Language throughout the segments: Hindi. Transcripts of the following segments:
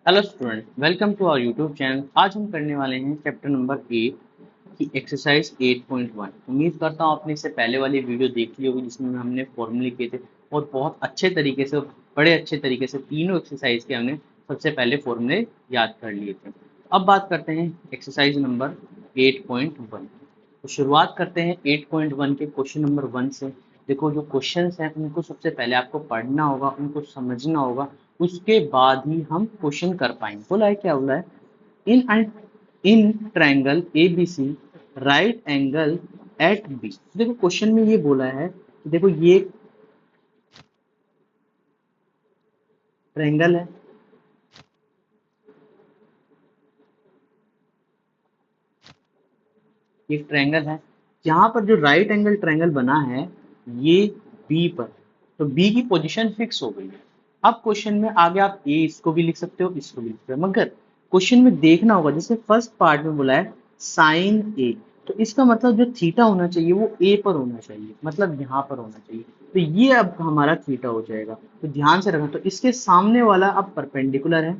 Hello student, welcome to our YouTube channel. आज हम करने वाले हैं चैप्टर नंबर 8 की एक्सरसाइज 8.1। उम्मीद करता हूँ आपने इससे पहले वाली वीडियो देख ली होगी जिसमें हमने फॉर्मूले किए थे और बहुत अच्छे तरीके से, बड़े अच्छे तरीके से तीनों एक्सरसाइज के हमने सबसे पहले फॉर्मूले याद कर लिए थे। अब बात करते हैं एक्सरसाइज नंबर 8.1। तो शुरुआत करते हैं 8.1 के क्वेश्चन नंबर 1 से। देखो, जो क्वेश्चंस हैं उनको सबसे पहले आपको पढ़ना होगा, उनको समझना होगा, उसके बाद ही हम क्वेश्चन कर पाएंगे। बोला है, क्या बोला है? In in triangle A B C right angle at B. देखो क्वेश्चन में ये बोला है कि देखो ये ट्रायंगल है, ये ट्रायंगल है। यहाँ पर जो राइट एंगल ट्रायंगल बना है ये बी पर, तो बी की पोजीशन फिक्स हो गई है। अब क्वेश्चन में आगे आप ए इसको भी लिख सकते हो, इसको भी लिख सकते हो, मगर क्वेश्चन में देखना होगा, जैसे फर्स्ट पार्ट में बोला है साइन ए, तो इसका मतलब जो थीटा होना चाहिए वो ए पर होना चाहिए, मतलब यहाँ पर होना चाहिए। तो ये अब हमारा थीटा हो जाएगा। तो ध्यान से रखना, तो इसके सामने वाला अब परपेंडिकुलर है,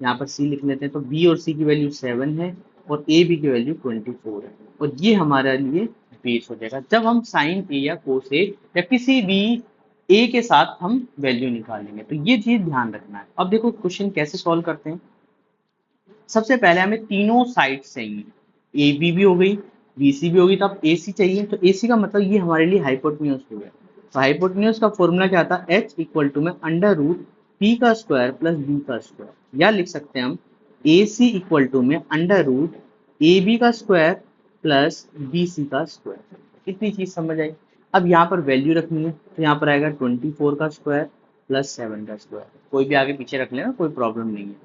यहाँ पर सी लिख लेते हैं। तो बी और सी की वैल्यू 7 है और ए बी की वैल्यू 24 है, और ये हमारे लिए बेस हो जाएगा जब हम साइन ए या कोस ए या किसी भी ए के साथ हम वैल्यू निकालेंगे। तो ये चीज ध्यान रखना है। अब देखो क्वेश्चन कैसे सॉल्व करते हैं। सबसे पहले हमें तीनों साइड चाहिए, ए बी भी हो गई, बी सी भी होगी, तो अब ए सी चाहिए। तो ए सी का मतलब ये हमारे लिए हाइपोटेन्यूज हो गया। तो हाइपोटेन्यूज का फॉर्मूला क्या था? एच इक्वल टू में अंडर रूट पी का स्क्वायर प्लस बी का स्क्वायर, या लिख सकते हैं हम ए सी इक्वल टू में अंडर रूट ए बी का स्क्वायर प्लस बी सी का स्क्वायर। इतनी चीज समझ आई। अब यहाँ पर वैल्यू रखनी है, तो यहाँ पर आएगा 24 का स्क्वायर प्लस 7 का स्क्वायर। कोई भी आगे पीछे रख लेना, कोई प्रॉब्लम नहीं है।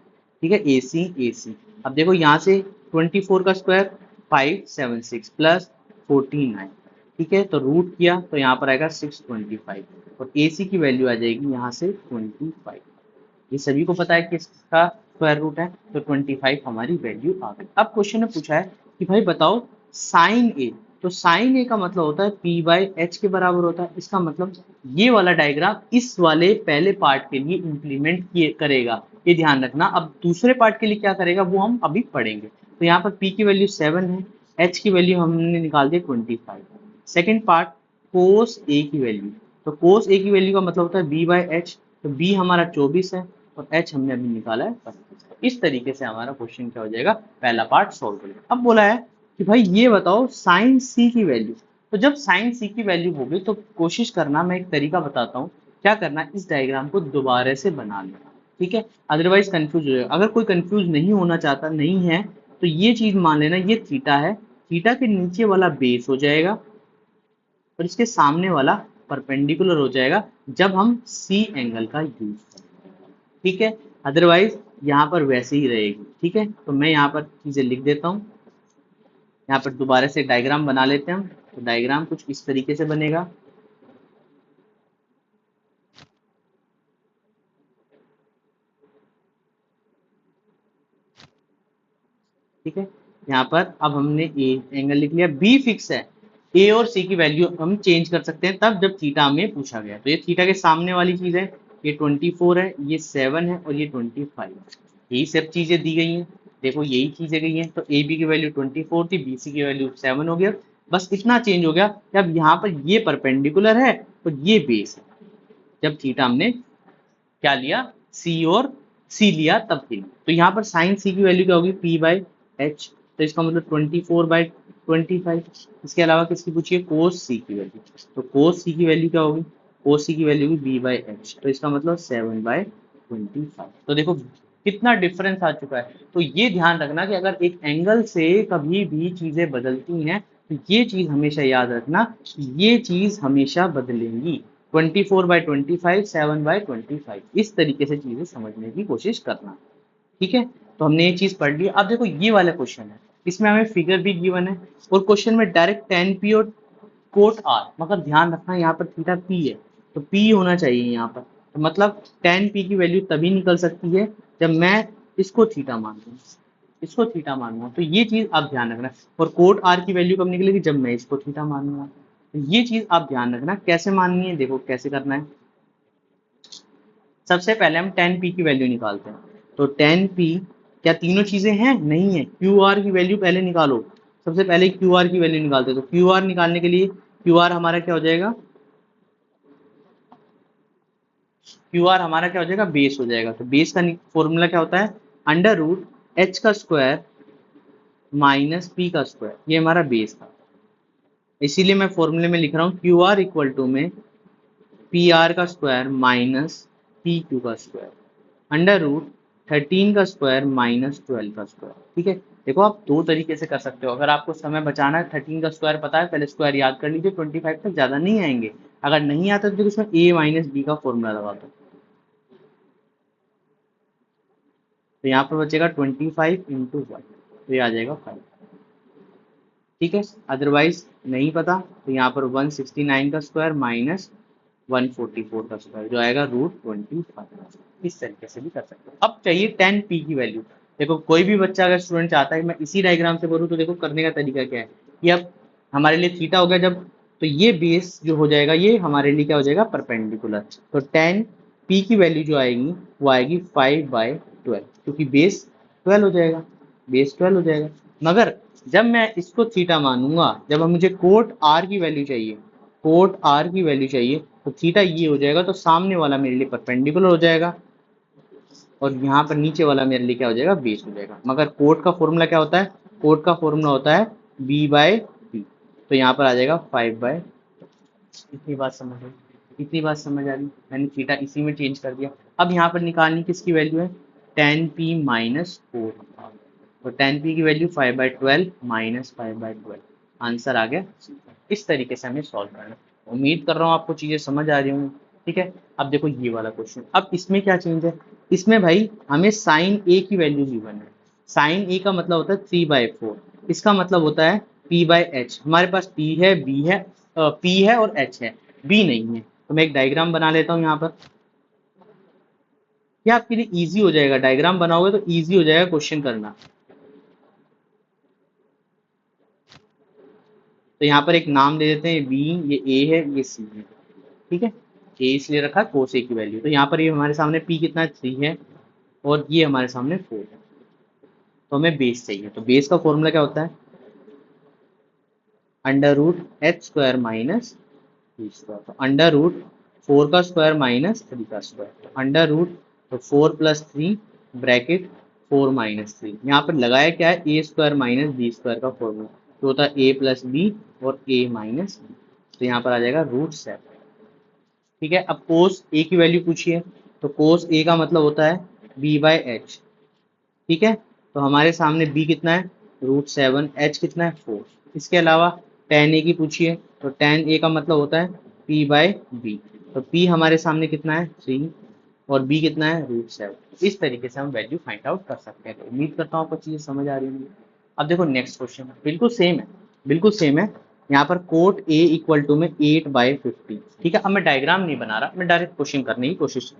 ठीक है, ए सी। अब देखो यहाँ से 24 का स्क्वायर 576 प्लस 49। ठीक है, तो रूट किया तो यहाँ पर आएगा 625, और ए सी की वैल्यू आ जाएगी यहाँ से 25। ये सभी को पता है कि इसका स्क्वायर रूट है, तो 25 हमारी वैल्यू आ गई। अब क्वेश्चन ने पूछा है कि भाई बताओ साइन ए। तो साइन ए का मतलब होता है पी बाई एच के बराबर होता है। इसका मतलब ये वाला डायग्राम इस वाले पहले पार्ट के लिए इंप्लीमेंट करेगा, ये ध्यान रखना। अब दूसरे पार्ट के लिए क्या करेगा वो हम अभी पढ़ेंगे। तो यहाँ पर पी की वैल्यू 7 है, एच की वैल्यू हमने निकाल दी 25। सेकेंड पार्ट कोस ए की वैल्यू, तो कोस ए की वैल्यू का मतलब होता है बी बाई एच। तो बी हमारा 24 है और एच हमने अभी निकाला है 25। इस तरीके से हमारा क्वेश्चन क्या हो जाएगा, पहला पार्ट सॉल्व हो जाएगा। अब बोला है कि भाई ये बताओ साइन सी की वैल्यू। तो जब साइन सी की वैल्यू होगी तो कोशिश करना, मैं एक तरीका बताता हूँ क्या करना, इस डायग्राम को दोबारा से बना लेना। ठीक है, अदरवाइज कंफ्यूज हो जाएगा। अगर कोई कंफ्यूज नहीं होना चाहता, नहीं है, तो ये चीज मान लेना, ये थीटा है, थीटा के नीचे वाला बेस हो जाएगा और इसके सामने वाला परपेंडिकुलर हो जाएगा जब हम सी एंगल का यूज करें। ठीक है, अदरवाइज यहाँ पर वैसे ही रहेगी। ठीक है, तो मैं यहाँ पर चीजें लिख देता हूँ। यहाँ पर दोबारा से डायग्राम बना लेते हैं हम। तो डायग्राम कुछ इस तरीके से बनेगा। ठीक है, यहाँ पर अब हमने ए एंगल लिख लिया, बी फिक्स है। ए और सी की वैल्यू हम चेंज कर सकते हैं तब जब थीटा हमें पूछा गया। तो ये थीटा के सामने वाली चीज है, ये 24 है, ये 7 है और ये 25। यही सब चीजें दी गई हैं। देखो यही चीजें गई हैं। तो ए बी की वैल्यू 24 थी, बी सी की वैल्यू 7 हो गया। बस इतना चेंज हो गया कि अब यहाँ पर ये परपेंडिकुलर है और ये बेस है। जब थीटा हमने क्या लिया, सी और सी लिया तब थी। तो यहाँ पर साइन सी की वैल्यू क्या होगी, पी बाई एच। तो इसका मतलब 24/25। इसके अलावा किसकी पूछिए, कोस सी की वैल्यू। तो कोस सी की वैल्यू क्या होगी, कोस सी की वैल्यू होगी बी बाई एच। तो इसका मतलब 7/25। तो देखो कितना डिफरेंस आ चुका है। तो ये ध्यान रखना कि अगर एक एंगल से कभी भी चीजें बदलती हैं तो ये चीज हमेशा याद रखना कि ये चीज हमेशा बदलेंगी। 24/25, 7/25, इस तरीके से चीजें समझने की कोशिश करना। ठीक है, तो हमने ये चीज पढ़ ली। अब देखो ये वाला क्वेश्चन है, इसमें हमें फिगर भी गिवन है और क्वेश्चन में डायरेक्ट tan p और कोट आर, मगर ध्यान रखना यहाँ पर थीटा p है, तो p होना चाहिए यहाँ पर। तो मतलब tan p की वैल्यू तभी निकल सकती है जब मैं इसको थीटा मान लूँ, इसको थीटा मानूंगा। तो ये चीज आप ध्यान रखना। और कोट आर की वैल्यू कब निकलेगी, जब मैं इसको थीटा मानूंगा। तो ये चीज आप ध्यान रखना कैसे माननी है। देखो कैसे करना है, सबसे पहले हम tan p की वैल्यू निकालते हैं। तो 10p, क्या तीनों चीजें हैं? नहीं है। क्यू आर की वैल्यू पहले निकालो, सबसे पहले क्यू आर की वैल्यू निकालते हैं। तो क्यू आर निकालने के लिए क्यू आर हमारा क्या हो जाएगा? क्यू आर हमारा क्या हो जाएगा? बेस हो जाएगा। तो बेस का फॉर्मूला क्या होता है? अंडर रूट एच का स्क्वायर माइनस पी का स्क्वायर, ये हमारा बेस था। इसीलिए मैं फॉर्मूले में लिख रहा हूँ क्यू आर इक्वल टू में पी आर का स्क्वायर माइनस पी क्यू का स्क्वायर अंडर रूट 13 का स्क्वायर माइनस 12 का स्क्वायर। ठीक है, देखो आप दो तरीके से कर सकते हो। अगर आपको समय बचाना है, 13 का स्क्वायर पता है, पहले स्क्वायर याद कर लीजिए, 25 तक ज़्यादा नहीं आएंगे। अगर नहीं आता तो उसमें ए माइनस बी का फॉर्मूला लगा दो, तो यहाँ पर बचेगा 25 इंटू 1, तो ये आ जाएगा 5। ठीक है, अदरवाइज नहीं पता तो यहाँ पर 169 का स्क्वायर माइनस 144 का स्क्वायर, जो आएगा √25। इस तरीके से भी कर सकते हो। अब चाहिए 10p की वैल्यू। देखो कोई भी बच्चा अगर स्टूडेंट चाहता है मैं इसी डायग्राम से करूँ, तो देखो करने का तरीका क्या है कि अब हमारे लिए थीटा हो गया जब, तो ये बेस जो हो जाएगा ये हमारे लिए क्या हो जाएगा? परपेंडिकुलर। तो 10p की वैल्यू जो आएगी वो आएगी 5/12, क्योंकि बेस 12 हो जाएगा, बेस 12 हो जाएगा। मगर जब मैं इसको थीटा मानूंगा, जब मुझे कोट आर की वैल्यू चाहिए, कोट आर की वैल्यू चाहिए, तो थीटा ये हो जाएगा, तो सामने वाला मेरे लिए परपेंडिकुलर हो जाएगा और यहाँ पर नीचे वाला मेरे लिए क्या हो जाएगा? बेस हो जाएगा। मगर कोट का फॉर्मूला क्या होता है? कोट का फॉर्मूला होता है b/p, तो यहाँ पर आ जाएगा 5/, इतनी बात समझ आई? इतनी बात समझ आ रही? मैंने थीटा इसी में चेंज कर दिया। अब यहाँ पर निकालनी किसकी वैल्यू है? 10p माइनस 4, तो 10p की वैल्यू 5/12 माइनस 5/12, आंसर आ गया। इस तरीके से हमें सॉल्व करना है। उम्मीद कर रहा हूँ आपको चीज़ें समझ आ रही होंगी। ठीक है, अब देखो ये वाला क्वेश्चन, अब इसमें क्या चेंज है? इसमें भाई हमें साइन ए की वैल्यू गिवन है। साइन ए का मतलब होता है 3/4, इसका मतलब होता है p/h। हमारे पास p है, b है, p है और h है, b नहीं है। तो मैं एक डायग्राम बना लेता हूँ यहाँ पर, क्या आपके लिए इजी हो जाएगा। डायग्राम बनाओगे तो इजी हो जाएगा क्वेश्चन करना। तो यहाँ पर एक नाम दे देते हैं बी, ये ए है, ये सी है। ठीक है, ए इसलिए रखा कोस ए की वैल्यू। तो यहाँ पर ये हमारे सामने पी कितना है? 3 है, और ये हमारे सामने 4 है। तो हमें बेस चाहिए, तो बेस का फॉर्मूला क्या होता है? Under root H square minus B square. तो अंडर रूट 4 का स्क्वायर माइनस 3 का स्क्वायर, तो अंडर रूट, तो 4 + 3 ब्रैकेट 4 - 3। यहाँ पर लगाया क्या है? ए स्क्वायर माइनस बी स्क्वायर का फॉर्मूला, तो होता है a + b और a - b। तो यहाँ पर आ जाएगा √7। ठीक है, अब कोस ए की वैल्यू पूछिए, तो कोस ए का मतलब होता है b/h। ठीक है, तो हमारे सामने b कितना है? √7, h कितना है? 4। इसके अलावा tan a की पूछिए, तो tan a का मतलब होता है p/b। तो p हमारे सामने कितना है? 3, और b कितना है? √7। इस तरीके से हम वैल्यू फाइंड आउट कर सकते हैं। तो उम्मीद करता हूँ आपको चीज़ें समझ आ रही होंगी। अब देखो नेक्स्ट क्वेश्चन बिल्कुल सेम है, बिल्कुल सेम है। यहाँ पर कोट a इक्वल टू में 8/50। ठीक है, अब मैं डायग्राम नहीं बना रहा, मैं डायरेक्ट क्वेश्चन करने की कोशिश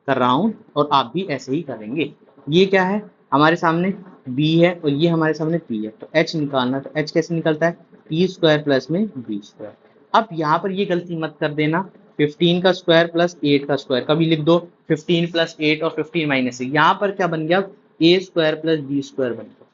कर रहा हूँ, और आप भी ऐसे ही करेंगे। ये क्या है? हमारे सामने b है और ये हमारे सामने p है, तो h निकालना। तो h कैसे निकलता है? p स्क्वायर प्लस में b स्क्वायर। अब यहाँ पर ये गलती मत कर देना, 15 का स्क्वायर प्लस 8 का स्क्वायर कभी लिख दो, 15 + 8 और 15 - 6, यहाँ पर क्या बन गया? a square plus b square बन गया।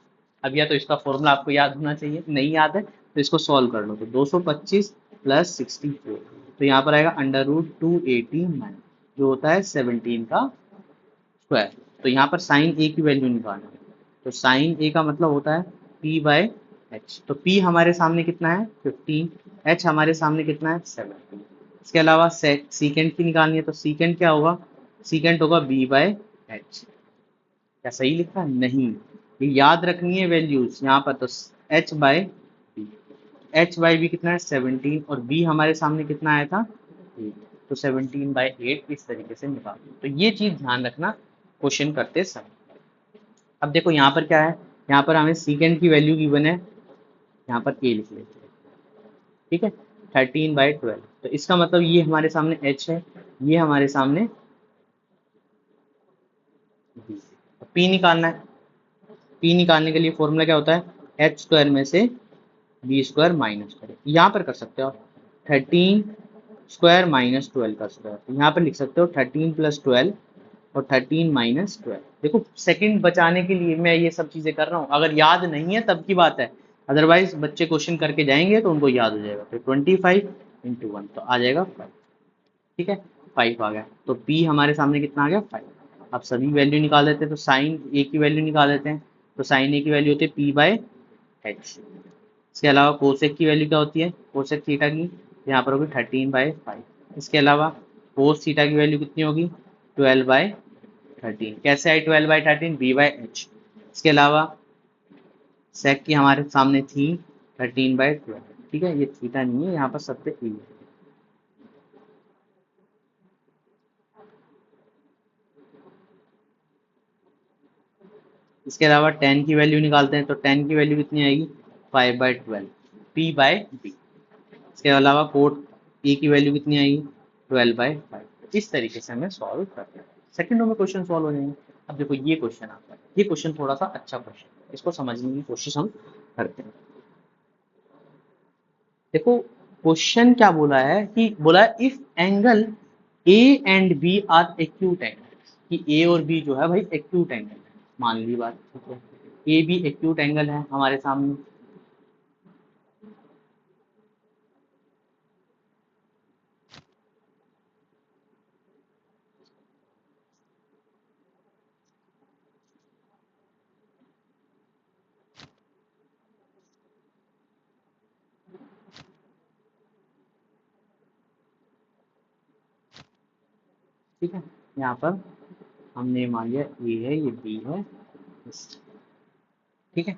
अब या तो इसका फॉर्मूला आपको याद होना चाहिए, नहीं याद है तो इसको सॉल्व कर लो। तो 225 + 64, तो यहाँ पर आएगा अंडर रूट 289, जो होता है 17 का स्क्वायर। तो यहाँ पर साइन ए की वैल्यू निकालना है, तो साइन ए का मतलब होता है p/h। तो p हमारे सामने कितना है? 15, h हमारे सामने कितना है? 17। इसके अलावा सीकेंड की निकालनी है, तो सीकेंड क्या होगा? सीकेंड होगा b/h। क्या सही लिखा है? नहीं, ये याद रखनी है वैल्यूज यहाँ पर। तो h/b, h/b कितना है? 17, और b हमारे सामने कितना आया था? 8, तो 17/8 इस तरीके से निकाल। तो ये चीज़ ध्यान रखना क्वेश्चन करते समय। अब देखो यहाँ पर क्या है? यहाँ पर हमें सीकेंड की वैल्यू गिवन है, यहाँ पर a लिख लेते हैं। ठीक है, 13/12, तो इसका मतलब ये हमारे सामने h है, ये हमारे सामने b। p निकालना है, p निकालने के लिए फॉर्मूला क्या होता है? h स्क्वायर में से b स्क्वायर माइनस करें। यहाँ पर कर सकते हो आप 13 स्क्वायर माइनस 12 का स्क्वायर, तो यहाँ पर लिख सकते हो 13 + 12, और 13 माइनस 12। देखो सेकंड बचाने के लिए मैं ये सब चीजें कर रहा हूँ, अगर याद नहीं है तब की बात है, अदरवाइज बच्चे क्वेश्चन करके जाएंगे तो उनको याद हो जाएगा। तो 25 इंटू 1 तो आ जाएगा 5। ठीक है, 5 आ गया। तो p हमारे सामने कितना आ गया 5। अब सभी वैल्यू निकाल देते हैं, तो साइन a की वैल्यू निकाल देते हैं। तो साइन a की वैल्यू होती है p बाय एच। इसके अलावा कोसेक की वैल्यू क्या होती है, कोसेक थीटा की यहाँ पर होगी 13/5। इसके अलावा कोस थीटा की वैल्यू कितनी होगी 12/13। कैसे आई 12/13, बी बाई एच। इसके अलावा सेक की हमारे सामने थी 13/12। ठीक है, ये थीटा नहीं है, यहाँ पर सब पे ई है। इसके अलावा टेन की वैल्यू निकालते हैं, तो टेन की वैल्यू कितनी आएगी 5/12 पी बाय बी। इसके अलावा कोट ए की वैल्यू कितनी आएगी 12/5। इस तरीके से हमें सॉल्व करते हैं, सेकंडों में क्वेश्चन सॉल्व हो जाएंगे। अब देखो ये क्वेश्चन आता है, ये क्वेश्चन थोड़ा सा अच्छा क्वेश्चन है, इसको समझने की कोशिश हम करते हैं। देखो क्वेश्चन क्या बोला है कि बोला है if angle A and B are acute angle, कि ए और बी जो है भाई एक्यूट एंगल है, मान ली बात। ठीक है, ए बी एक्यूट एंगल है हमारे सामने। ठीक है, यहाँ पर हमने मान लिया ए है, ये बी है, ठीक है,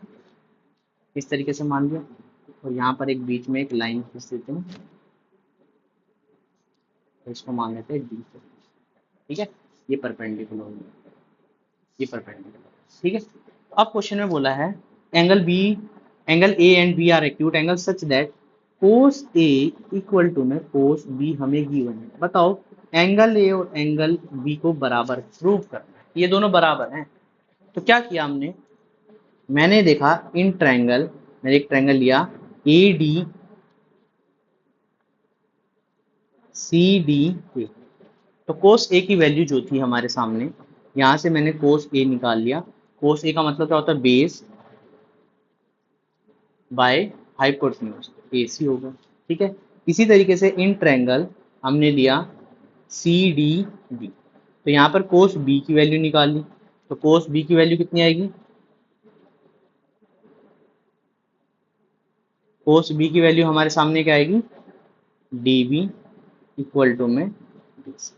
इस तरीके से मान लिया। और यहाँ पर एक बीच में एक लाइन खींच देते हैं, तो इसको मान लेते हैं डी। ठीक है, ये परपेंडिकुलर हो गया, ये परपेंडिकुलर। ठीक है, अब क्वेश्चन में बोला है angle B, angle A and B are acute angle such that cos A equal to में कोस बी हमें गिवन है। बताओ एंगल ए और एंगल बी को बराबर प्रूव करना है, ये दोनों बराबर हैं। तो क्या किया हमने, मैंने देखा इन ट्रायंगल, मैंने एक ट्रायंगल लिया A D C D A. तो कोस ए की वैल्यू जो थी हमारे सामने, यहां से मैंने कोस ए निकाल लिया। कोस ए का मतलब क्या होता है, बेस बाय हाइपोटेन्यूज, ए सी होगा। ठीक है, इसी तरीके से इन ट्रायंगल हमने लिया सी डी बी। तो यहाँ पर कोस बी की वैल्यू निकाल ली। तो कोस बी की वैल्यू कितनी आएगी, कोस बी की वैल्यू हमारे सामने क्या आएगी डी बी इक्वल टू में डी सी।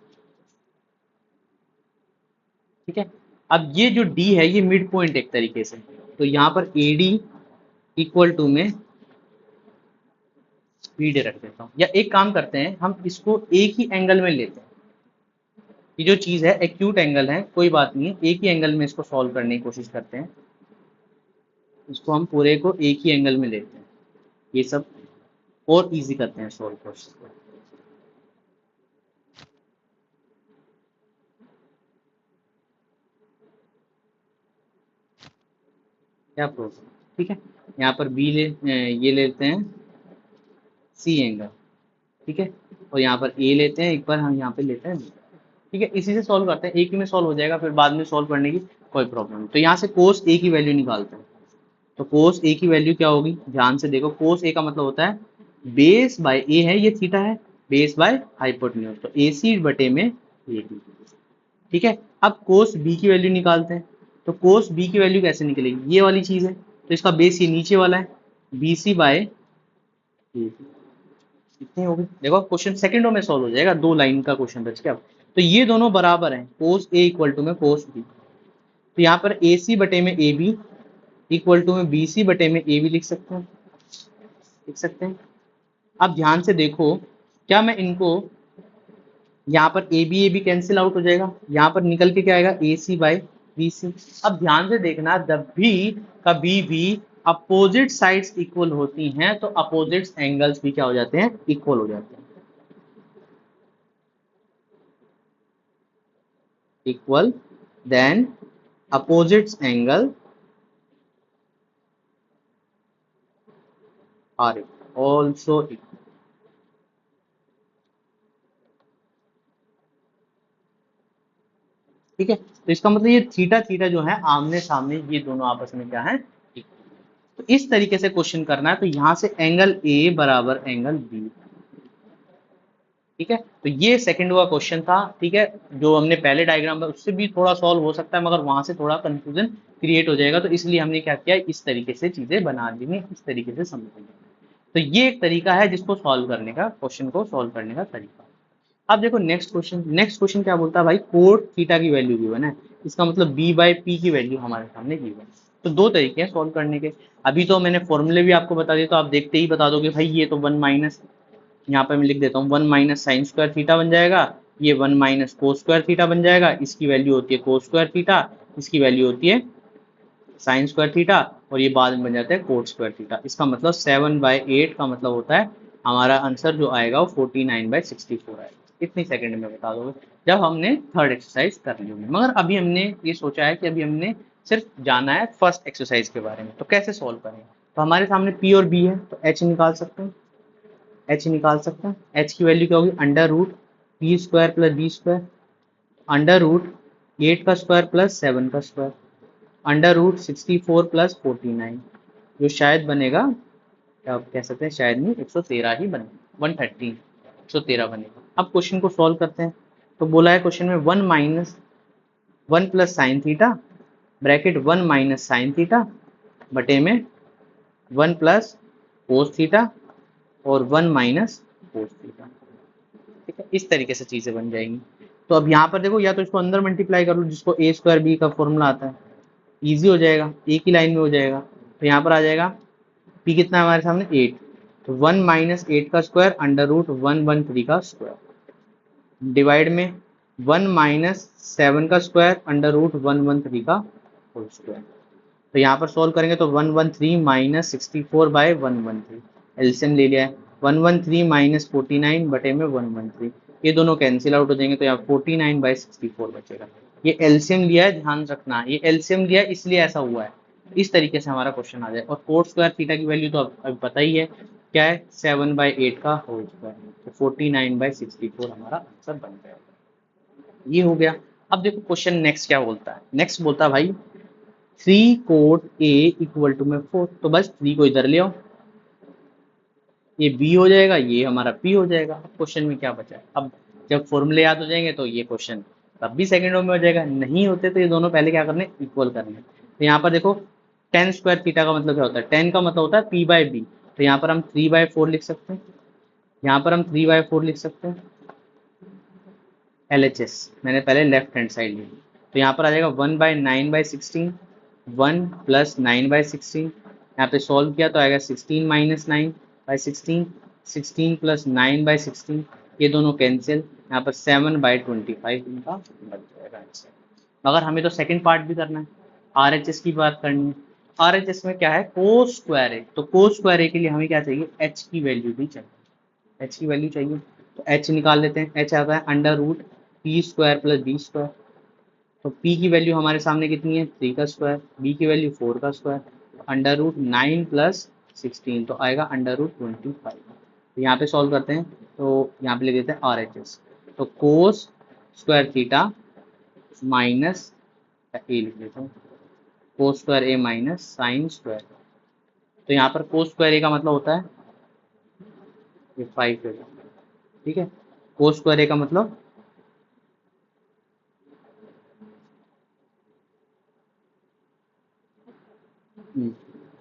ठीक है, अब ये जो डी है ये मिड पॉइंट एक तरीके से, तो यहाँ पर ए डी इक्वल टू में बी डी रख देता हूँ। या एक काम करते हैं, हम इसको एक ही एंगल में लेते हैं। ये जो चीज है एक्यूट एंगल है, कोई बात नहीं है, एक ही एंगल में इसको सॉल्व करने की कोशिश करते हैं। इसको हम पूरे को एक ही एंगल में लेते हैं, ये सब और इजी करते हैं सॉल्व क्वेश्चन को। क्या प्रूव, ठीक है, यहाँ पर बी ले, ये लेते हैं सी एंगल। ठीक है, और यहाँ पर ए लेते हैं, एक बार हम यहाँ पे लेते हैं बी। ठीक है, इसी से सॉल्व करते हैं, एक ही में सॉल्व हो जाएगा, फिर बाद में सॉल्व करने की कोई प्रॉब्लम नहीं। तो यहाँ से कोस ए की वैल्यू निकालते हैं। तो कोस ए की वैल्यू क्या होगी, ध्यान से देखो, कोस ए का मतलब होता है बेस बाय ए है, ये थीटा है, बेस बाय हाइपोटेन्यूज, तो ए सी बटे में ए बी। ठीक है, अब कोस बी की वैल्यू निकालते हैं। तो कोस बी की वैल्यू कैसे निकलेगी, ये वाली चीज है, तो इसका बेस ये नीचे वाला है, B C by A B. कितनी होगी, देखो क्वेश्चन सेकंडों में सॉल्व हो जाएगा, दो लाइन का क्वेश्चन बच गया। तो ये दोनों बराबर हैं, कोस ए इक्वल टू में कोस बी। तो यहाँ पर ए सी बटे में ए बी इक्वल टू में बी सी बटे में ए बी लिख सकते हैं, लिख सकते हैं। अब ध्यान से देखो, क्या मैं इनको, यहाँ पर ए बी कैंसिल आउट हो जाएगा, यहाँ पर निकल के क्या आएगा ए सी बाय बी सी। अब ध्यान से देखना, जब भी कभी भी अपोजिट साइड्स इक्वल होती हैं तो अपोजिट एंगल्स भी क्या हो जाते हैं, इक्वल हो जाते हैं। Equal, then opposite angle are also equal. ठीक है, तो इसका मतलब ये थीटा थीटा जो है आमने सामने, ये दोनों आपस में क्या है, तो इस तरीके से क्वेश्चन करना है। तो यहां से एंगल ए बराबर एंगल बी, ठीक है, तो ये सेकंड हुआ क्वेश्चन था। ठीक है, जो हमने पहले डायग्राम में उससे भी थोड़ा सॉल्व हो सकता है, मगर वहां से थोड़ा कंफ्यूजन क्रिएट हो जाएगा, तो इसलिए हमने क्या किया, इस तरीके से चीजें बना दी हैं, इस तरीके से समझेंगे। तो ये एक तरीका है जिसको सॉल्व करने का, क्वेश्चन को सॉल्व करने का तरीका। अब देखो नेक्स्ट क्वेश्चन, नेक्स्ट क्वेश्चन क्या बोलता है भाई, कोट थीटा की वैल्यू गिवन है, इसका मतलब बी बाई पी की वैल्यू हमारे सामने गिवन है। तो दो तरीके हैं सॉल्व करने के। अभी तो मैंने फॉर्मूले भी आपको बता दिए, तो आप देखते ही बता दोगे भाई ये तो वन माइनस, यहाँ पे मैं लिख देता हूँ one minus sine square theta बन जाएगा, ये one minus cos square theta बन जाएगा, इसकी वैल्यू होती है कोस स्क्वायर थीटा, इसकी वैल्यू होती है साइन स्क्वायर थीटा, और ये बाद में बन जाता है कोट स्क्वायर थीटा। इसका मतलब 7/8 का मतलब होता है हमारा आंसर जो आएगा वो 49/64 आएगा। इतनी सेकंड में बता दोगे जब हमने थर्ड एक्सरसाइज कर ली होगी। मगर अभी हमने ये सोचा है कि अभी हमने सिर्फ जाना है फर्स्ट एक्सरसाइज के बारे में, तो कैसे सॉल्व करेंगे। तो हमारे सामने पी और बी है, तो एच निकाल सकते हैं, एच निकाल सकते हैं। एच की वैल्यू क्या होगी, under root P square plus B square, under root 8 का स्क्वायर प्लस 7 का स्क्वायर, अंडर रूट 64 प्लस 49, जो शायद बनेगा, क्या आप कह सकते हैं, शायद नहीं, 113 ही बनेगा, 113, 113 बनेगा। अब क्वेश्चन को सॉल्व करते हैं। तो बोला है क्वेश्चन में one minus one plus sine theta, bracket one minus sine theta बटे में वन प्लस कोस थीटा और वन माइनस कोस थीटा। ठीक है, इस तरीके से चीजें बन जाएंगी। तो अब यहाँ पर देखो, या तो इसको अंदर मल्टीप्लाई कर लो, जिसको ए स्क्वायर बी का फॉर्मूला आता है, इजी हो जाएगा, एक ही लाइन में हो जाएगा। तो यहाँ पर आ जाएगा पी कितना है हमारे सामने 8, तो 1 - 8 का स्क्वायर अंडर रूट 113 का स्क्वायर, डिवाइड में 1 - 7 का स्क्वायर अंडर रूट 113 का होल स्क्वायर। तो यहाँ पर सोल्व करेंगे तो 113 माइनस 64/113, एलसीएम ले लिया है, 113 माइनस 49 बटे में 113, ये दोनों कैंसिल आउट हो जाएंगे, तो यहाँ 49/64 बचेगा। ये एलसीएम लिया है, ध्यान रखना, ये एलसीएम लिया है इसलिए ऐसा हुआ है। इस तरीके से हमारा क्वेश्चन आ जाए। और कोट स्क्वायर थीटा की वैल्यू तो अभी पता ही है क्या है, 7/8 का होल स्क्वायर, तो 49/64 हमारा आंसर बन जाएगा। ये हो गया। अब देखो क्वेश्चन नेक्स्ट क्या बोलता है, नेक्स्ट बोलता है भाई 3 कोट ए इक्वल टू में 4, तो बस 3 को इधर ले आओ, ये बी हो जाएगा, ये हमारा पी हो जाएगा। अब क्वेश्चन में क्या बचा है, अब जब फॉर्मूले याद हो जाएंगे तो ये क्वेश्चन तब भी सेकंडों में हो जाएगा, नहीं होते तो ये दोनों पहले क्या करने, इक्वल करने। तो यहाँ पर देखो टेन स्क्वायर थीटा का मतलब क्या होता है, टेन का मतलब होता है पी बाई बी, तो यहाँ पर हम 3/4 लिख सकते हैं, यहाँ पर हम 3/4 लिख सकते हैं, LHS मैंने पहले लेफ्ट हैंड साइड ली, तो यहाँ पर आ जाएगा 1/9/16, 1 प्लस 9/16, यहाँ पे सॉल्व किया तो आएगा 16 माइनस 9/16, 16 प्लस 9/16, ये दोनों कैंसिल, यहाँ पर 7/25 इनका बन जाएगा आंसर। मगर हमें तो सेकंड पार्ट भी करना है, RHS की बात करनी है। RHS में क्या है, कोस स्क्वायर है, तो कोस स्क्वायर ए के लिए हमें क्या चाहिए, H की वैल्यू भी चाहिए, H की वैल्यू चाहिए, तो H निकाल लेते हैं। H आता है under root P square plus B square, तो P की वैल्यू हमारे सामने कितनी है, 3 का स्क्वायर, B की वैल्यू 4 का स्क्वायर, अंडर रूट 9 प्लस 16, तो आएगा अंडर रूट 25। तो यहाँ पे सॉल्व करते हैं, तो यहाँ पे लिख देते हैं RHS, तो कोस स्क्वायर थीटा माइनस ए लिख देता हूँ, कोस स्क्वायर ए माइनस साइन स्क्वायर, तो यहाँ पर कोस स्क्वायर ए का मतलब होता है ये 5 है, ठीक है, कोस स्क्वायर ए का मतलब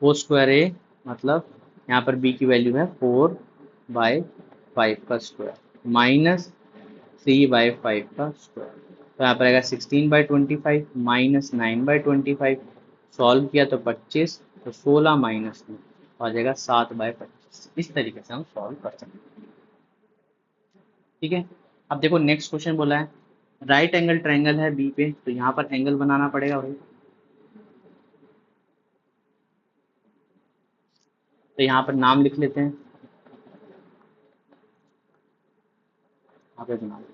कोस स्क्वायर ए मतलब यहाँ पर बी की वैल्यू है 4/5 का स्क्वायर माइनस 3/5 का स्क्वायर, तो यहाँ पर आएगा 16/25 माइनस 9/25, सॉल्व किया तो 25, तो 16 माइनस 9 आ जाएगा 7/25। इस तरीके से हम सॉल्व कर सकते हैं, ठीक है। अब देखो नेक्स्ट क्वेश्चन बोला है राइट एंगल ट्रायंगल है बी पे, तो यहाँ पर एंगल बनाना पड़ेगा भाई। तो यहाँ पर नाम लिख लेते हैं, यहाँ पे बना लेते हैं।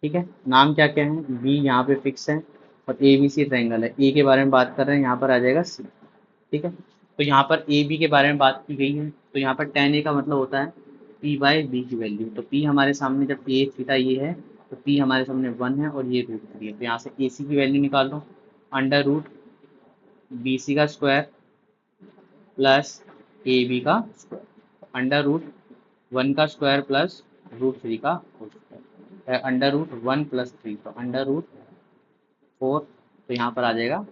ठीक है, नाम क्या क्या है, बी यहाँ पे फिक्स है और ए बी सी ट्रायंगल है, ए के बारे में बात कर रहे हैं, यहाँ पर आ जाएगा सी। ठीक है, तो यहाँ पर ए बी के बारे में बात की गई है, तो यहाँ पर tan a का मतलब होता है p बाय बी की वैल्यू। तो p हमारे सामने जब a थीटा ये है तो p हमारे सामने 1 है और ये √3 है। तो यहाँ से ac की वैल्यू निकाल लो, अंडर रूट bc का स्क्वायर प्लस ab का स्क्वायर, अंडर रूट 1 का स्क्वायर प्लस √3 का whole square, under root 1 plus 3, तो अंडर रूट 4। तो यहाँ पर आ जाएगा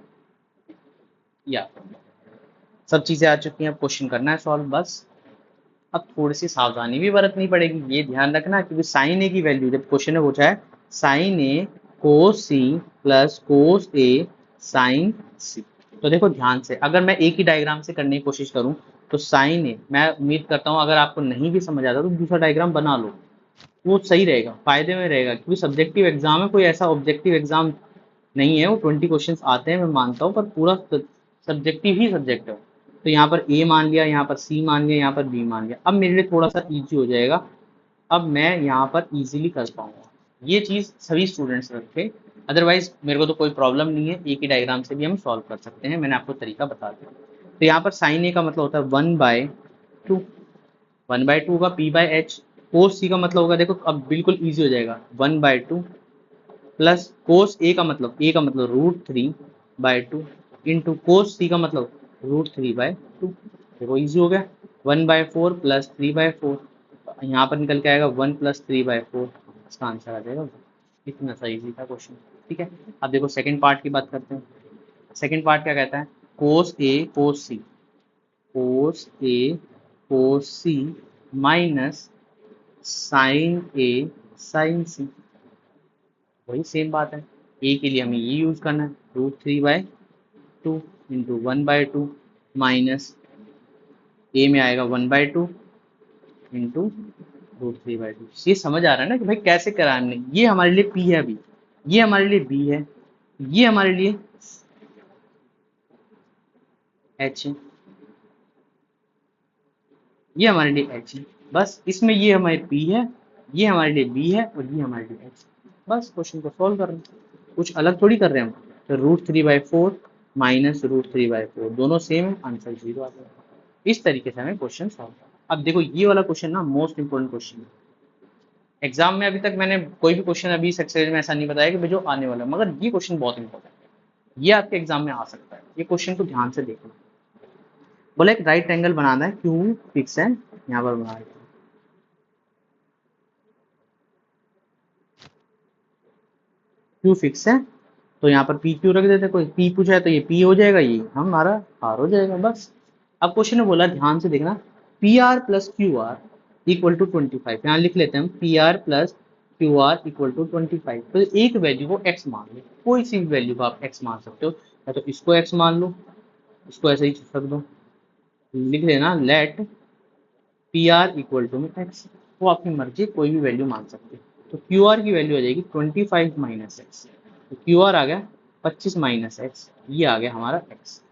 या सब चीज़ें आ चुकी हैं। अब क्वेश्चन करना है सॉल्व बस। अब थोड़ी सी सावधानी भी बरतनी पड़ेगी, ये ध्यान रखना, क्योंकि साइन ए की वैल्यू जब क्वेश्चन में पूछा है साइन ए कोस सी प्लस कोस ए साइन सी, तो देखो ध्यान से, अगर मैं एक ही डायग्राम से करने की कोशिश करूं तो साइन ए, मैं उम्मीद करता हूं अगर आपको नहीं भी समझ आता तो दूसरा डायग्राम बना लो, वो सही रहेगा, फायदे में रहेगा, क्योंकि सब्जेक्टिव एग्जाम है, कोई ऐसा ऑब्जेक्टिव एग्जाम नहीं है। वो 20 क्वेश्चंस आते हैं मैं मानता हूँ, पर पूरा सब्जेक्टिव ही सब्जेक्ट है। तो यहाँ पर ए मान लिया, यहाँ पर सी मान लिया, यहाँ पर बी मान लिया। अब मेरे लिए थोड़ा सा इजी हो जाएगा, अब मैं यहाँ पर इजीली कर पाऊंगा। ये चीज़ सभी स्टूडेंट्स रखे, अदरवाइज मेरे को तो कोई प्रॉब्लम नहीं है, एक ही डायग्राम से भी हम सॉल्व कर सकते हैं, मैंने आपको तरीका बता दिया। तो यहाँ पर साइन ए का मतलब होता है 1/2, 1/2 का p बाई एच, कोस सी का मतलब होगा, देखो अब बिल्कुल ईजी हो जाएगा, 1/2 प्लस कोस ए का मतलब √3/2 इंटू कोस सी का मतलब √3/2। देखो ईजी हो गया, 1/4 प्लस 3/4, यहाँ पर निकल के आएगा 1 प्लस 3/4, इसका आंसर आ जाएगा। इतना सा ईजी था क्वेश्चन, ठीक है। अब देखो सेकंड पार्ट की बात करते हैं। सेकंड पार्ट क्या कहता है, कोस ए कोस सी, कोस ए कोस सी माइनस साइन ए साइन सी, वही सेम बात है। ए के लिए हमें ये यूज करना है, √3/2 इंटू 1/2 माइनस ए में आएगा 1/2 इंटू √3/2। ये समझ आ रहा है ना कि भाई कैसे कराने। ये हमारे लिए पी है अभी, ये हमारे लिए बी है, ये हमारे लिए एच है, ये हमारे लिए एच है। बस इसमें ये हमारे पी है, ये हमारे लिए बी है और ये हमारे लिए एच। बस क्वेश्चन को सॉल्व कर रहे हैं, कुछ अलग थोड़ी कर रहे हैं हम। तो √3/4 माइनस √3/4 दोनों सेम है, आंसर 0 आ जाएगा। इस तरीके से हमें क्वेश्चन सॉल्व करना। अब देखो ये वाला क्वेश्चन ना मोस्ट इंपोर्टेंट क्वेश्चन है एग्जाम में। अभी तक मैंने कोई भी क्वेश्चन अभी सक्सेस में ऐसा नहीं बताया कि भाई जो आने वाला है, मगर ये क्वेश्चन बहुत इंपॉर्टेंट है, ये आपके एग्जाम में आ सकता है। ये क्वेश्चन को ध्यान से देखना। बोला एक राइट एंगल बनाना है, क्यू फिक्स है, यहाँ पर बना रहे क्यू फिक्स है, तो यहाँ पर पी क्यू रख देते, कोई पी पूछा है तो ये पी हो जाएगा, ये हमारा आर हो जाएगा बस। अब क्वेश्चन में बोला ध्यान से देखना, P R plus Q R equal to 25, यहाँ लिख लेते हैं हम P R plus Q R equal to 25। तो एक वैल्यू को एक्स मान लो, कोई सी भी वैल्यू को आप एक्स मान सकते हो, या तो इसको एक्स मान लो, इसको ऐसे ही रख दो, लिख लेना let P R equal to में एक्स, वो आपकी मर्जी, कोई भी वैल्यू मान सकते हो। तो क्यू आर की वैल्यू आ जाएगी 25 माइनस एक्स, तो क्यू आर आ गया 25 माइनस एक्स, ये आ गया हमारा एक्स।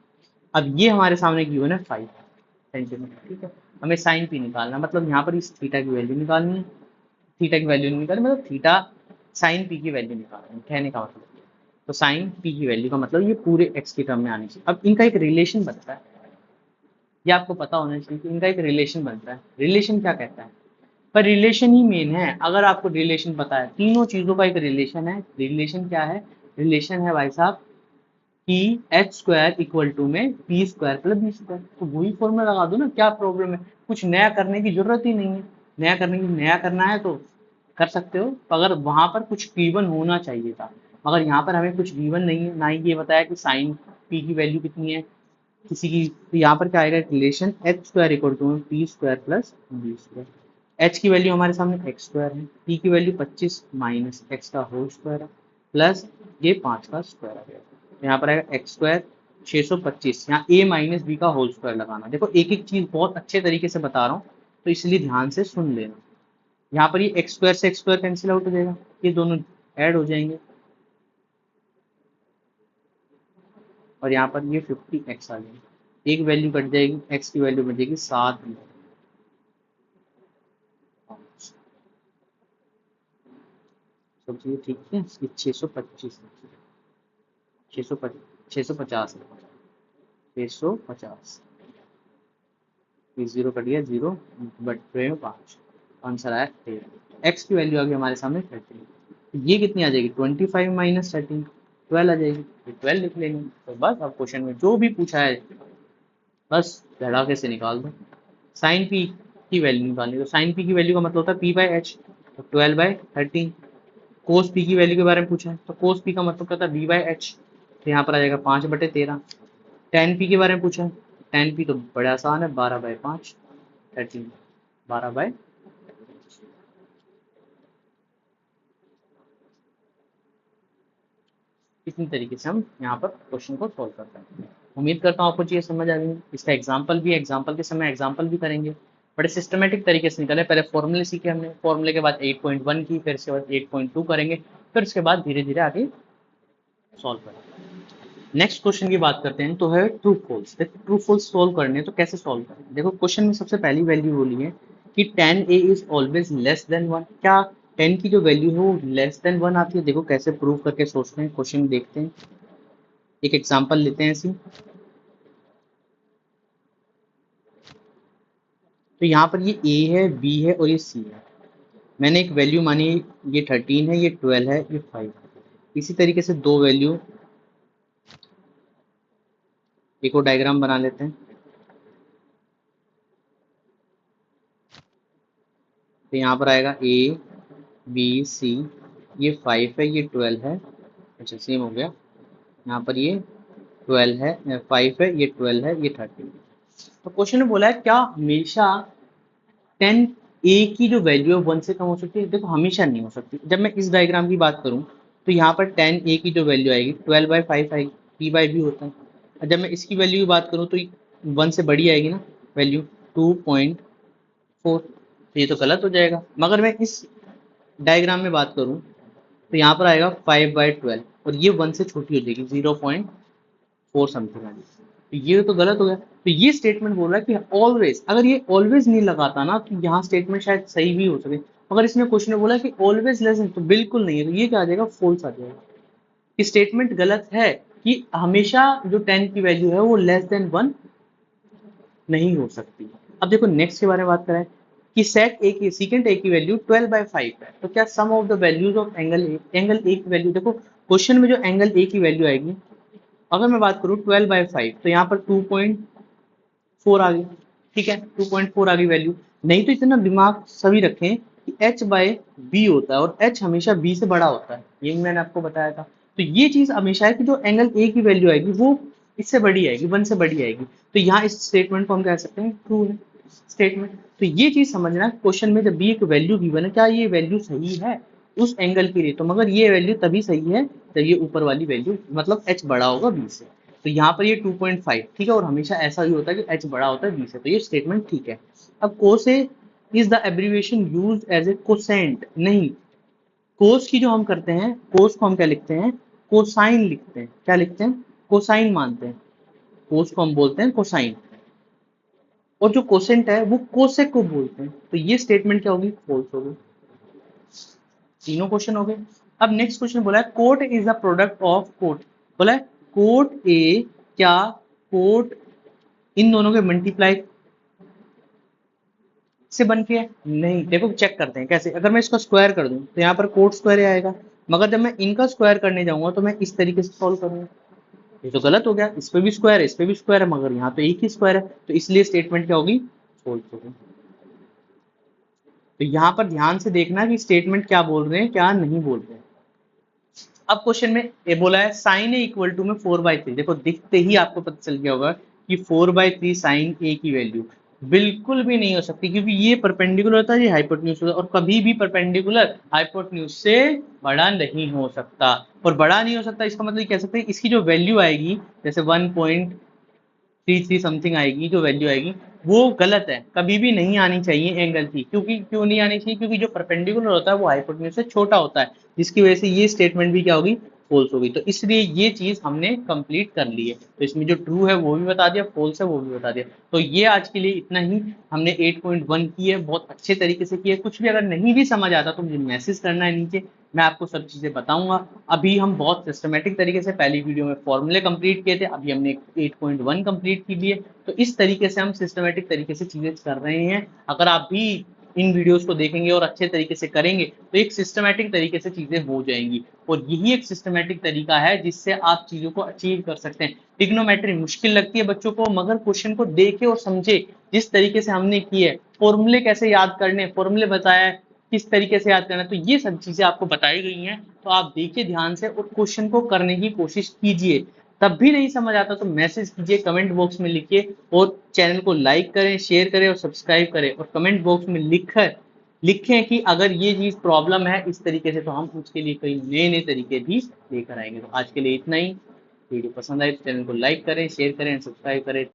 अब ये हमारे सामने गिवन है 5 सेंटीमीटर, ठीक है। हमें साइन पी निकालना, मतलब यहाँ पर इस थीटा की वैल्यू निकालनी है, थीटा की वैल्यू निकालनी मतलब थीटा साइन पी की वैल्यू निकालनी है, कहने का मतलब। तो साइन पी की वैल्यू का मतलब ये पूरे एक्स के टर्म में आनी चाहिए। अब इनका एक रिलेशन बनता है, ये आपको पता होना चाहिए कि इनका एक रिलेशन बनता है। रिलेशन क्या कहता है, पर रिलेशन ही मेन है। अगर आपको रिलेशन पता है, तीनों चीजों का एक रिलेशन है। रिलेशन क्या है, रिलेशन है भाई साहब कि एच स्क्वायर इक्वल टू में P square plus B square. तो वही फॉर्मूला लगा दो ना, क्या प्रॉब्लम है, कुछ नया करने की जरूरत ही नहीं है। नया करना है तो कर सकते हो, अगर वहां पर कुछ गिवन होना चाहिए था, मगर यहाँ पर हमें कुछ गिवन नहीं है, ना ही ये बताया कि साइन पी की वैल्यू कितनी है किसी की। तो यहाँ पर क्या आएगा, relation H square equal to में P square plus B square. H की वैल्यू हमारे सामने एक्स स्क्वायर है, पी की वैल्यू 25 माइनस एक्स का होल स्क्वायर है, प्लस ये 5 का स्क्वायर आ गया। तो यहाँ पर आएगा एक्स स्क्वायर 625, यहाँ ए माइनस बी का होल स्क्वायर लगाना। देखो एक एक चीज बहुत अच्छे तरीके से बता रहा हूँ, तो इसलिए ध्यान से सुन लेना। यहाँ पर ये एक्स स्क्वायर से एक्स स्क्वायर कैंसिल आउट हो जाएगा, ये दोनों ऐड हो जाएंगे, और यहाँ पर ये 50x आ जाएगी, एक वैल्यू कट जाएगी, एक्स की वैल्यू बन जाएगी 7। सब चीज़ें ठीक है, इसकी 625, 650, 650, 650, ये 0 कट गया, 0 बटे में 5, आंसर आया 13। एक्स की वैल्यू आ गई हमारे सामने 13। ये कितनी आ जाएगी, 25 माइनस 13, 12 आ जाएगी। तो 12 लिख लेंगे। तो बस अब क्वेश्चन में जो भी पूछा है बस धड़ाके से निकाल दो। साइन पी की वैल्यू निकालनी, तो साइन पी की वैल्यू का मतलब होता है पी बाई एच, तो 12/13। कोस पी की वैल्यू के बारे में पूछा है, तो कोस पी का मतलब क्या होता है बी बाई एच, तो यहाँ पर आ जाएगा 5/13। टेन पी के बारे में पूछा है, टेन पी तो बड़ा आसान है, 12/5, 13, 12/। इतनी तरीके से हम यहाँ पर क्वेश्चन को सॉल्व करते हैं। उम्मीद करता हूँ आपको चीज़ें समझ आ गई। इसका एग्जाम्पल भी, एग्जाम्पल के समय एग्जाम्पल भी करेंगे, बड़े सिस्टमेटिक तरीके से निकले। पहले फॉर्मूले सीखे हमने, फॉर्मूले के बाद 8.1 की, फिर इसके बाद 8.2 करेंगे, फिर उसके बाद धीरे धीरे आगे सॉल्व करेंगे। नेक्स्ट क्वेश्चन की बात करते हैं, तो है ट्रू फॉल्स। देखो ट्रू फॉल्स सॉल्व करने हैं तो कैसे सॉल्व करें। देखो क्वेश्चन में सबसे पहली वैल्यू बोली है कि 10a is always less than 1। क्या 10 की जो वैल्यू है वो लेस देन 1 आती है। देखो कैसे प्रूव करके सोचते हैं, क्वेश्चन देखते हैं, एक एग्जांपल लेते हैं इसी। तो यहाँ पर ये a है, b है और ये c है। मैंने एक वैल्यू मानी, ये 13 है, ये 12 है, ये 5 है। इसी तरीके से दो वैल्यू, एक और डायग्राम बना लेते हैं। तो यहाँ पर आएगा a b c, ये 5 है, ये 12 है। अच्छा सेम हो गया। यहाँ पर ये 12 है, 5 है, ये 12 है, ये 13 है। तो क्वेश्चन में बोला है क्या हमेशा 10 ए की जो वैल्यू है 1 से कम हो सकती है। देखो हमेशा नहीं हो सकती। जब मैं इस डायग्राम की बात करूं तो यहाँ पर 10 ए की जो वैल्यू आएगी 12/5 आएगी, पी बाई भी होता है। और जब मैं इसकी वैल्यू की बात करूं तो 1 से बड़ी आएगी ना वैल्यू, 2.4। तो ये तो गलत हो जाएगा। मगर मैं इस डायग्राम में बात करूं तो यहाँ पर आएगा 5/12 और ये 1 से छोटी हो जाएगी, 0.4 समथिंग आएगी। तो ये तो गलत हो गया। तो ये स्टेटमेंट बोल रहा है कि ऑलवेज, अगर ये ऑलवेज नहीं लगाता ना तो यहाँ स्टेटमेंट शायद सही भी हो सके। अगर इसने क्वेश्चन में बोला कि ऑलवेज लेस है तो बिल्कुल नहीं है, तो ये क्या आ जाएगा, फॉल्स आ जाएगा। ये स्टेटमेंट गलत है कि हमेशा जो 10 की वैल्यू है वो लेस देन 1 नहीं हो सकती। अब देखो नेक्स्ट के बारे में बात करें कि सेट ए की, सीकेंट ए की वैल्यू 12/5 है, तो क्या sum of the values of angle A, angle A की वैल्यू, देखो क्वेश्चन में जो एंगल ए की वैल्यू आएगी, अगर मैं बात करूँ 12/5 तो यहाँ पर 2.4 आ गई। ठीक है, 2.4 आ गई वैल्यू। नहीं तो इतना दिमाग सभी रखें कि h/b होता है और h हमेशा b से बड़ा होता है, ये मैंने आपको बताया था। तो ये चीज हमेशा है कि जो एंगल a की वैल्यू आएगी वो इससे बड़ी आएगी, 1 से बड़ी आएगी। तो यहाँ इस स्टेटमेंट को हम कह सकते हैं ट्रू है स्टेटमेंट। तो ये चीज समझना, क्वेश्चन में जब भी एक वैल्यू गिवन है क्या ये वैल्यू सही है उस एंगल के लिए, तो मगर ये वैल्यू तभी सही है जब ये ऊपर वाली वैल्यू मतलब h बड़ा होगा b से। तो यहाँ पर ये 2.5 ठीक है, और हमेशा ऐसा ही होता है कि h बड़ा होता है b से, तो ये स्टेटमेंट ठीक है। अब cos is the abbreviation used as a cosecant, नहीं, कोस की जो हम करते हैं, कोस को हम क्या लिखते हैं, कोसाइन लिखते हैं। क्या लिखते हैं, कोसाइन मानते हैं। कोस को हम बोलते हैं कोसाइन, और जो कोसेंट है वो कोसेक को बोलते हैं। तो ये स्टेटमेंट क्या होगी, फॉल्स होगी। तीनों क्वेश्चन हो गए। अब नेक्स्ट क्वेश्चन बोला है coat is the product of coat. बोला है कोट ए क्या कोट इन दोनों के मल्टीप्लाई से बन के है, नहीं। देखो चेक करते हैं कैसे। अगर मैं इसका स्क्वायर कर दूं तो यहाँ पर कोट स्क्वायर आएगा, मगर जब मैं इनका स्क्वायर करने जाऊंगा तो मैं इस तरीके से सॉल्व करूंगा, ये तो गलत हो गया। इस पे भी स्क्वायर है, इस पे भी स्क्वायर है, मगर यहाँ तो एक ही स्क्वायर है, तो इसलिए स्टेटमेंट क्या होगी, फॉल्स होगी। तो यहाँ पर ध्यान से देखना कि स्टेटमेंट क्या बोल रहे हैं क्या नहीं बोल रहे हैं। अब क्वेश्चन में ये बोला है साइन ए इक्वल टू में 4/3। देखो दिखते ही आपको पता चल गया होगा कि 4/3 साइन ए की वैल्यू बिल्कुल भी नहीं हो सकती, क्योंकि ये परपेंडिकुलर होता है, ये हाइपोटेन्यूज होता है, और कभी भी परपेंडिकुलर हाइपोटेन्यूज से बड़ा नहीं हो सकता। और बड़ा नहीं हो सकता इसका मतलब कह सकते हैं इसकी जो वैल्यू आएगी जैसे 1.33 समथिंग आएगी, जो वैल्यू आएगी वो गलत है, कभी भी नहीं आनी चाहिए एंगल की। क्योंकि क्यों नहीं आनी चाहिए, क्योंकि जो परपेंडिकुलर होता है वो हाइपोटेन्यूज से छोटा होता है, जिसकी वजह से ये स्टेटमेंट भी क्या होगी, फॉल्स हो गई। तो इसलिए ये चीज हमने कंप्लीट कर ली है। तो इसमें जो ट्रू है वो भी बता दिया, फॉल्स है वो भी बता दिया। तो ये आज के लिए इतना ही। हमने 8.1 की है, बहुत अच्छे तरीके से की है। कुछ भी अगर नहीं भी समझ आता तो मुझे मैसेज करना है नीचे, मैं आपको सब चीजें बताऊंगा। अभी हम बहुत सिस्टमेटिक तरीके से पहली वीडियो में फॉर्मूले कंप्लीट किए थे, अभी हमने 8.1 कंप्लीट की ली है। तो इस तरीके से हम सिस्टमेटिक तरीके से चीजें कर रहे हैं। अगर आप भी इन वीडियोस को देखेंगे और अच्छे तरीके से करेंगे तो एक सिस्टमेटिक तरीके से चीजें हो जाएंगी। और यही एक सिस्टमेटिक तरीका है जिससे आप चीजों को अचीव कर सकते हैं। ट्रिग्नोमेट्री मुश्किल लगती है बच्चों को, मगर क्वेश्चन को देखे और समझे जिस तरीके से हमने की है। फॉर्मूले कैसे याद करने, फॉर्मूले बताया है किस तरीके से याद करना है, तो ये सब चीजें आपको बताई गई हैं। तो आप देखिए ध्यान से और क्वेश्चन को करने की कोशिश कीजिए। तब भी नहीं समझ आता तो मैसेज कीजिए, कमेंट बॉक्स में लिखिए। और चैनल को लाइक करें, शेयर करें और सब्सक्राइब करें। और कमेंट बॉक्स में लिखें कि अगर ये चीज प्रॉब्लम है इस तरीके से, तो हम उसके लिए कई नए नए तरीके भी लेकर आएंगे। तो आज के लिए इतना ही। वीडियो पसंद आए तो चैनल को लाइक करें, शेयर करें, सब्सक्राइब करें।